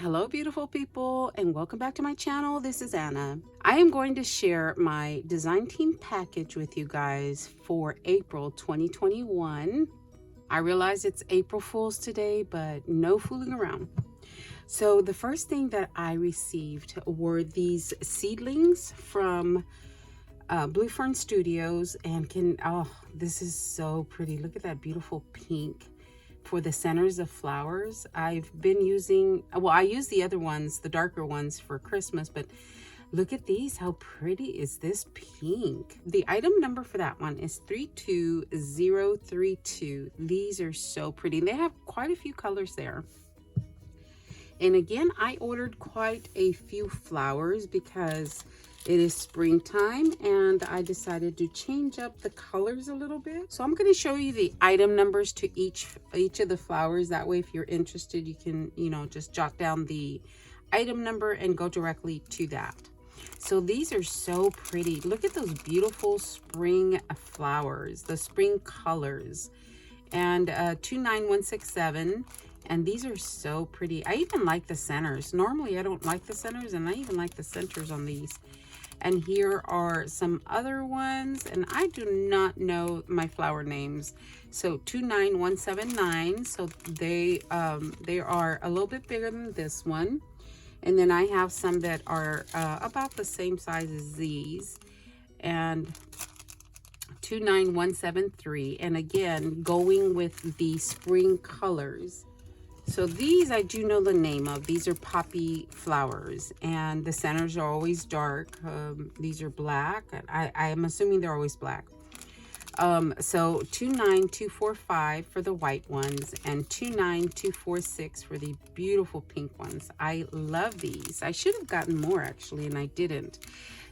Hello beautiful people, and welcome back to my channel. This is Anna. I am going to share my design team package with you guys for April 2021. I realize it's April Fool's today, but no fooling around. So the first thing that I received were these seedlings from Blue Fern Studios, and this is so pretty. Look at that beautiful pink for the centers of flowers. I've been using, well, I use the other ones, the darker ones, for Christmas, but look at these. How pretty is this pink? The item number for that one is 32032. These are so pretty. They have quite a few colors there. And again, I ordered quite a few flowers because it is springtime and I decided to change up the colors a little bit. So I'm going to show you the item numbers to each of the flowers. That way, if you're interested, you can, just jot down the item number and go directly to that. So these are so pretty. Look at those beautiful spring flowers, the spring colors. And 29167. And these are so pretty. I even like the centers. Normally I don't like the centers, and I even like the centers on these. And here are some other ones, and I do not know my flower names. So 29179. So they are a little bit bigger than this one. And then I have some that are about the same size as these. And 29173. And again, going with the spring colors. So these I do know the name of. These are poppy flowers, and the centers are always dark. These are black. I am assuming they're always black. So 29245 for the white ones, and 29246 for the beautiful pink ones. I love these. I should have gotten more actually, and I didn't.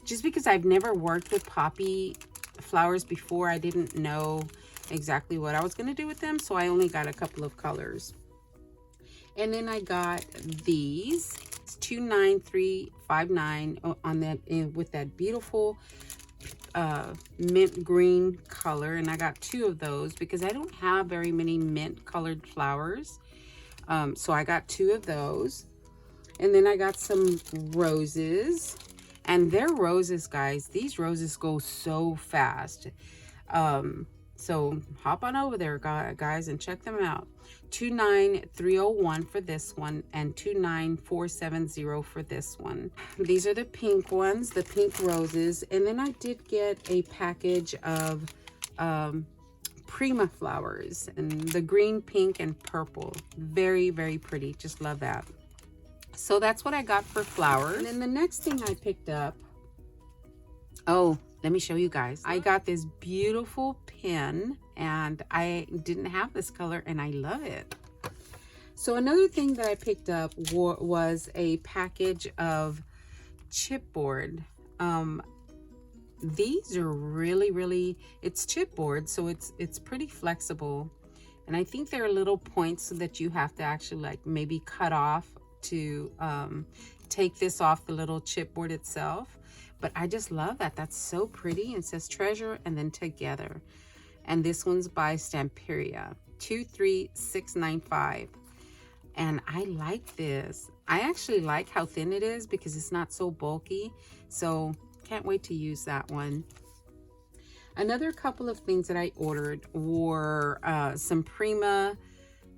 Just because I've never worked with poppy flowers before, I didn't know exactly what I was going to do with them, so I only got a couple of colors. And then I got these. It's 29359 on that, with that beautiful mint green color. And I got two of those because I don't have very many mint colored flowers. So I got two of those. And then I got some roses. And they're roses, guys. These roses go so fast. So hop on over there, guys, and check them out. 29301 for this one, and 29470 for this one. These are the pink ones, the pink roses. And then I did get a package of Prima flowers, and the green, pink, and purple. Very, very pretty. Just love that. So that's what I got for flowers. And then the next thing I picked up, oh, let me show you guys. I got this beautiful pen, and I didn't have this color, and I love it. So another thing that I picked up was a package of chipboard. These are really, it's chipboard, so it's pretty flexible. And I think there are little points that you have to actually like maybe cut off to take this off the little chipboard itself. But I just love that. That's so pretty. It says treasure and then together. And this one's by Stamperia, 23695. And I like this. I actually like how thin it is because it's not so bulky. So can't wait to use that one. Another couple of things that I ordered were some Prima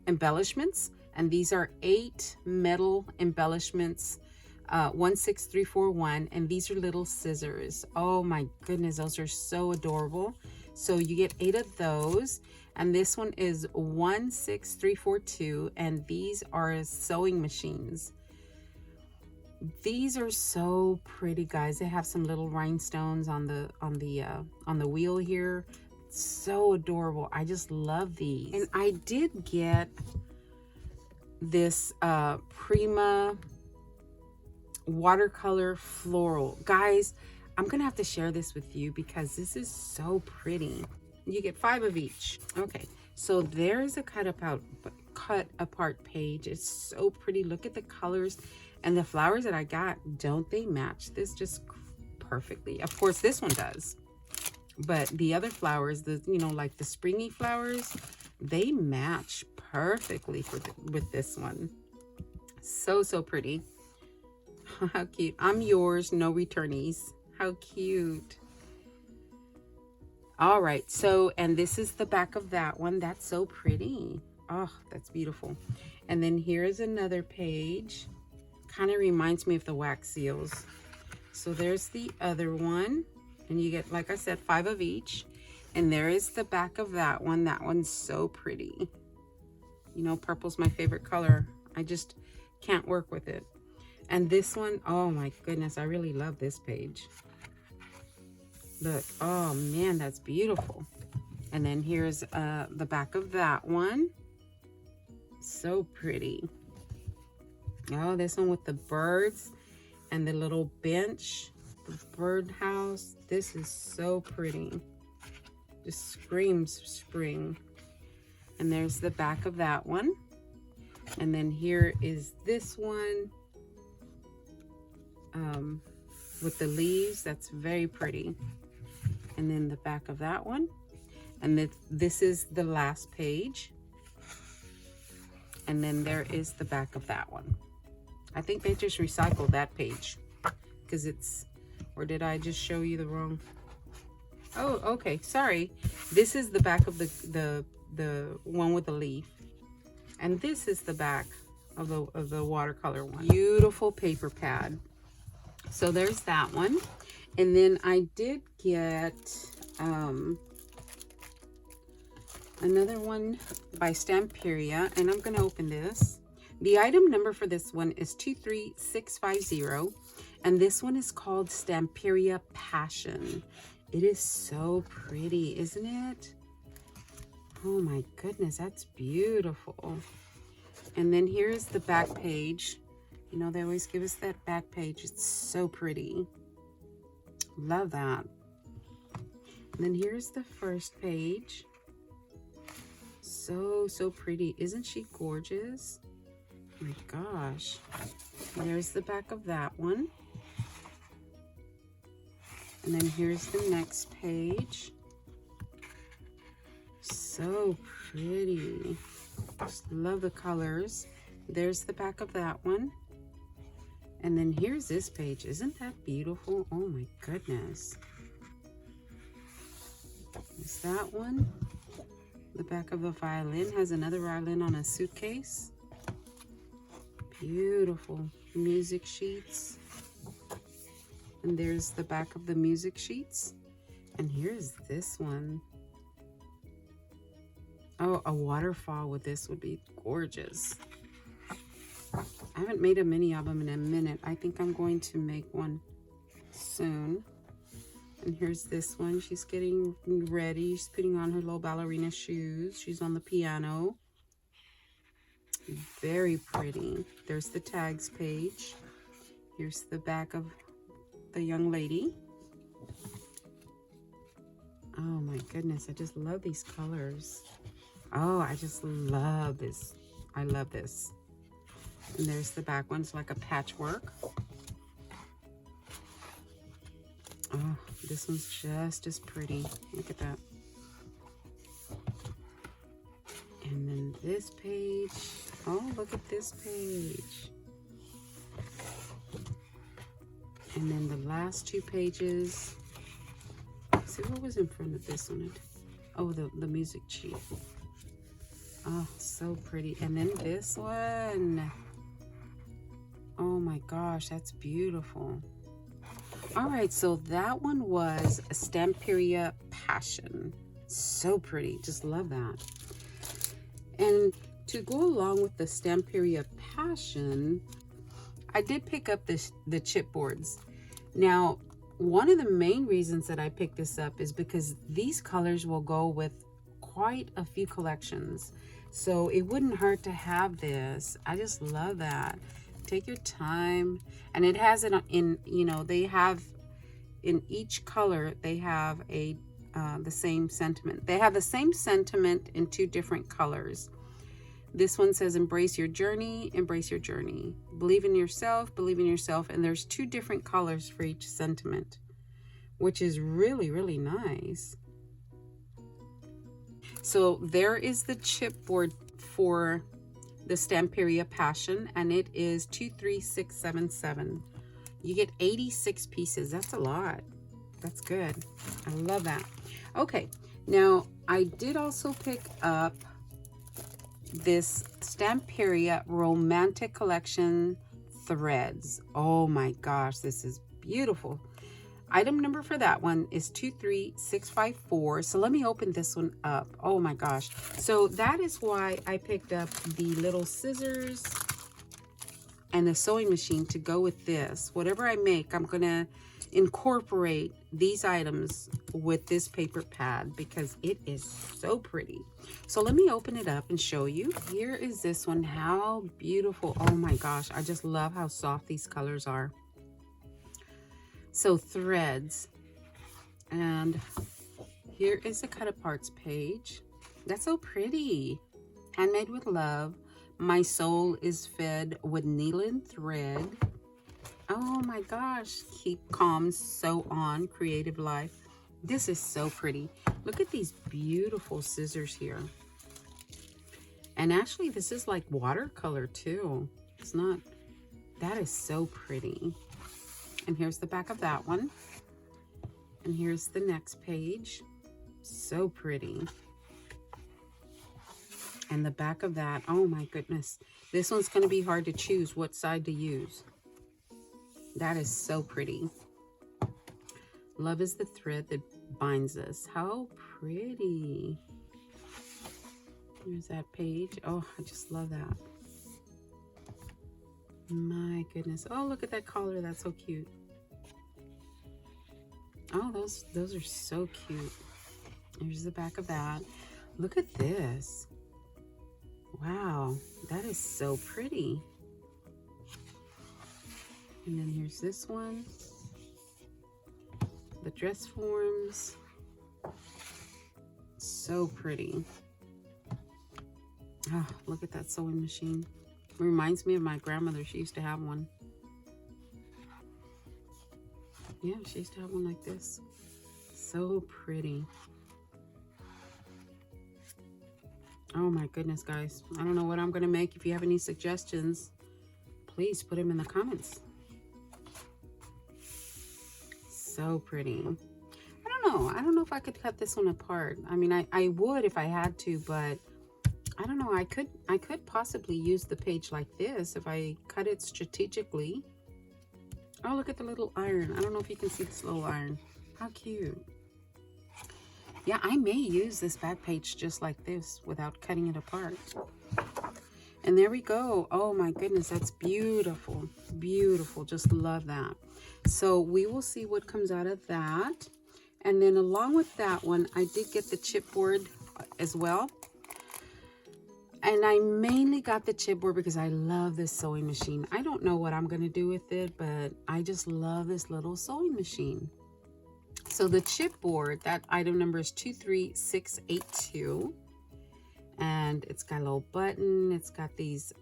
Embellishments. And these are 8 metal embellishments. 16341, and these are little scissors. Oh my goodness, those are so adorable. So you get 8 of those, and this one is 16342, and these are sewing machines. These are so pretty, guys. They have some little rhinestones on the wheel here. So adorable. I just love these. And I did get this Prima Watercolor Floral. Guys, I'm gonna have to share this with you because this is so pretty. You get 5 of each. Okay, so there's a cut apart page. It's so pretty. Look at the colors, and the flowers that I got, don't they match this just perfectly? Of course this one does, but the other flowers, like the springy flowers, they match perfectly with this one. So, so pretty. How cute. I'm yours, no returnees. How cute. All right, so, and this is the back of that one. That's so pretty. Oh, that's beautiful. And then here's another page. Kind of reminds me of the wax seals. So there's the other one. And you get, like I said, 5 of each. And there is the back of that one. That one's so pretty. You know, purple's my favorite color. I just can't work with it. And this one, oh my goodness, I really love this page. Look, oh man, that's beautiful. And then here's the back of that one. So pretty. Oh, this one with the birds and the little bench, the bird house. This is so pretty. Just screams spring. And there's the back of that one. And then here is this one with the leaves. That's very pretty. And then the back of that one. And this is the last page. And then there is the back of that one. I think they just recycled that page because it's, or did I just show you the wrong? Oh, okay, sorry. This is the back of the one with the leaf. And this is the back of the watercolor one. Beautiful paper pad. So there's that one. And then I did get another one by Stamperia, and I'm going to open this. The item number for this one is 23650, and this one is called Stamperia Passion. It is so pretty, isn't it? Oh my goodness, that's beautiful. And then here's the back page. You know, they always give us that back page. It's so pretty. Love that. And then here's the first page. So, so pretty. Isn't she gorgeous? Oh my gosh. And there's the back of that one. And then here's the next page. So pretty. Just love the colors. There's the back of that one. And then here's this page. Isn't that beautiful? Oh my goodness. There's that one. The back of the violin has another violin on a suitcase. Beautiful music sheets. And there's the back of the music sheets. And here's this one. Oh, a waterfall with this would be gorgeous. I haven't made a mini album in a minute. I think I'm going to make one soon. And here's this one. She's getting ready. She's putting on her little ballerina shoes. She's on the piano. Very pretty. There's the tags page. Here's the back of the young lady. Oh my goodness, I just love these colors. Oh, I just love this. I love this. And there's the back one. It's like a patchwork. Oh, this one's just as pretty. Look at that. And then this page. Oh, look at this page. And then the last two pages. Let's see, what was in front of this one? Oh, the music sheet. Oh, so pretty. And then this one. Oh my gosh, that's beautiful. All right, so that one was a Stamperia Passion. So pretty. Just love that. And to go along with the Stamperia Passion, I did pick up the chipboards. Now, one of the main reasons that I picked this up is because these colors will go with quite a few collections. So it wouldn't hurt to have this. I just love that. Take your time. And it has it in, you know, they have in each color, they have a the same sentiment. They have the same sentiment in two different colors. This one says, embrace your journey, embrace your journey. Believe in yourself, believe in yourself. And there's two different colors for each sentiment, which is really, really nice. So there is the chipboard for the Stamperia Passion, and it is 23677. You get 86 pieces. That's a lot. That's good. I love that. Okay, now I did also pick up this Stamperia Romantic Collection threads. Oh my gosh, this is beautiful. Item number for that one is 23654. So let me open this one up. Oh my gosh. So that is why I picked up the little scissors and the sewing machine to go with this. Whatever I make, I'm gonna incorporate these items with this paper pad because it is so pretty. So let me open it up and show you. Here is this one. How beautiful. Oh my gosh, I just love how soft these colors are. So threads, and here is the cut aparts page. That's so pretty. Handmade with love. My soul is fed with needle thread. Oh my gosh. Keep calm, sew on, creative life. This is so pretty. Look at these beautiful scissors here. And actually this is like watercolor too. It's not, that is so pretty. And here's the back of that one. And here's the next page. So pretty. And the back of that, oh my goodness. This one's going to be hard to choose what side to use. That is so pretty. Love is the thread that binds us. How pretty. Here's that page. Oh, I just love that. My goodness. Oh, look at that collar. That's so cute. Oh, those are so cute. Here's the back of that. Look at this. Wow, that is so pretty. And then here's this one. The dress forms. So pretty. Oh, look at that sewing machine. It reminds me of my grandmother. She used to have one. Yeah, she used to have one like this. So pretty. Oh my goodness, guys. I don't know what I'm going to make. If you have any suggestions, please put them in the comments. So pretty. I don't know if I could cut this one apart. I mean, I would if I had to, but I don't know. I could possibly use the page like this if I cut it strategically. Oh, look at the little iron. I don't know if you can see this little iron. How cute. Yeah, I may use this back page just like this without cutting it apart. And there we go. Oh my goodness, that's beautiful. Beautiful. Just love that. So we will see what comes out of that. And then along with that one, I did get the chipboard as well. And I mainly got the chipboard because I love this sewing machine. I don't know what I'm going to do with it, but I just love this little sewing machine. So the chipboard, that item number is 23682. And it's got a little button. It's got these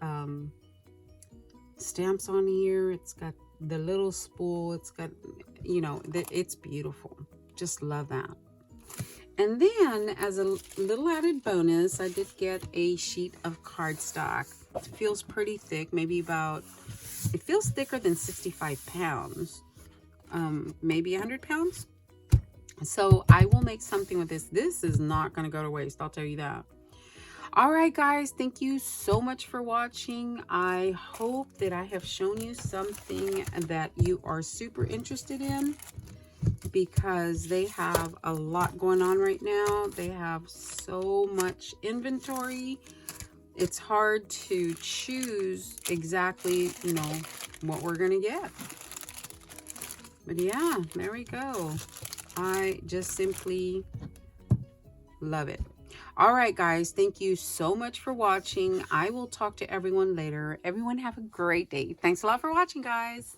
stamps on here. It's got the little spool. It's got, you know, it's beautiful. Just love that. And then as a little added bonus, I did get a sheet of cardstock. It feels pretty thick, maybe about, it feels thicker than 65 pounds, maybe 100 pounds. So I will make something with this. This is not going to go to waste, I'll tell you that. All right, guys, thank you so much for watching. I hope that I have shown you something that you are super interested in, because they have a lot going on right now. They have so much inventory. It's hard to choose exactly, you know, what we're gonna get. But yeah, there we go. I just simply love it. All right, guys, thank you so much for watching. I will talk to everyone later. Everyone have a great day. Thanks a lot for watching, guys.